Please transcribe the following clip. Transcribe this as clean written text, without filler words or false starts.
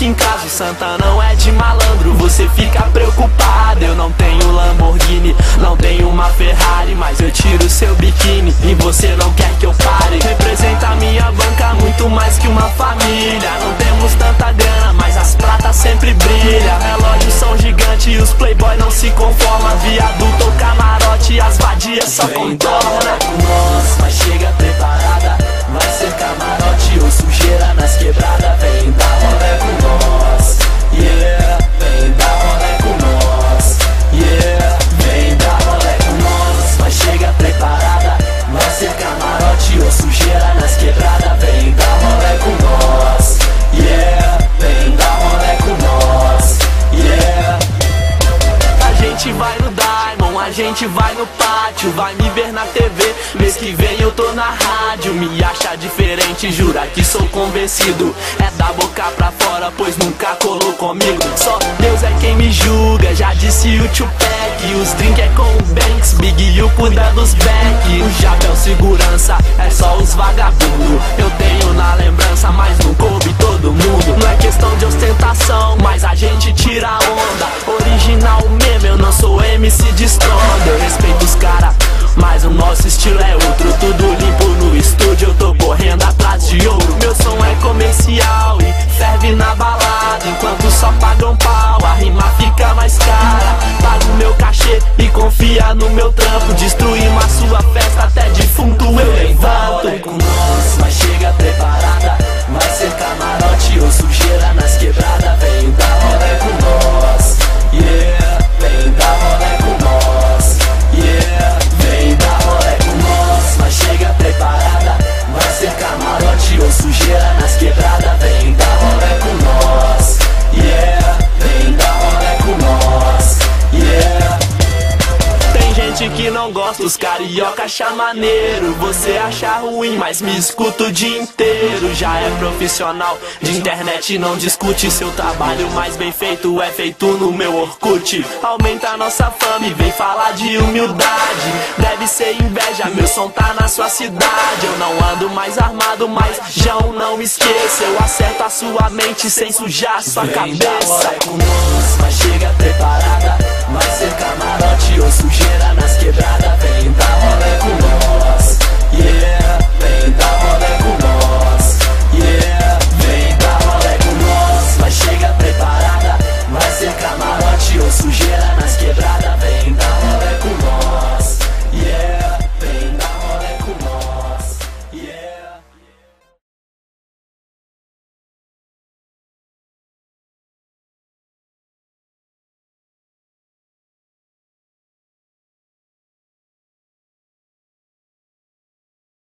que em casa o Santa não é de malandro. Você fica preocupado, eu não tenho Lamborghini, não tenho uma Ferrari, mas eu tiro seu biquíni e você não quer que eu pare. Representa a minha banca muito mais que uma família. Não temos tanta grana, mas as pratas sempre brilham. Relógios são gigantes e os playboy não se conformam. Viaduto ou camarote, as vadias só contornam. Com nós, mas chega preparada. Vai ser camarote ou sujeira nas quebradas. Vem dar rolê com nós, yeah. Vem dar rolê com nós, yeah. Vem dar rolê com nós, mas chega preparada. Vai ser camarote ou sujeira nas quebradas. Vem dar rolê com nós, yeah. Vem dar rolê com nós, yeah. A gente vai no Diamond, a gente vai no pátio. Vai me ver na TV, mês que vem eu tô na rádio. Me acha diferente, jura que sou convencido. É da boca pra fora, pois nunca colou comigo. Só Deus é quem me julga, já disse o Tupac. Os drink é com o Banks, Big U cuida dos back. O chapéu segurança, é só os vagabundo. Eu tenho na lembrança, mas não coube todo mundo. Não é questão de ostentação, mas a gente tira a onda. Original mesmo, eu não sou MC de estronda. Eu respeito os cara, mas o nosso estilo é outro. Tudo limpo no estúdio, eu tô correndo atrás de ouro. Meu som é comercial e ferve na balada. Enquanto só pagam pau, a rima fica mais cara. Pago meu cachê e confia no meu trampo. Destruímos a sua festa, até defunto eu levanto. Com nós, mas chega preparada. Vai ser camarote ou sujeira nas quebradas. Vem dar rolê com nós, yeah. Vem dar rolê com nós, yeah. Vem dar rolê com nós, mas chega preparada. Vai ser camarote ou sujeira nas quebradas. Vem dar rolê com nós, yeah. Vem dar rolê com nós, yeah. Tem gente que não gosta, os carioca acham maneiro. Você acha ruim, mas me escuta o dia inteiro. Já é profissional de internet, não discute. Seu trabalho mais bem feito é feito no meu Orkut. Aumenta a nossa fama e vem falar de humildade. Deve ser inveja, meu som tá na sua cidade. Eu não ando mais armado, mas já não esqueça. Eu acerto a sua mente sem sujar sua cabeça. Com nós, mas chega preparada. Vai ser camarote ou sujeira nas quebradas. Vem dar rolê com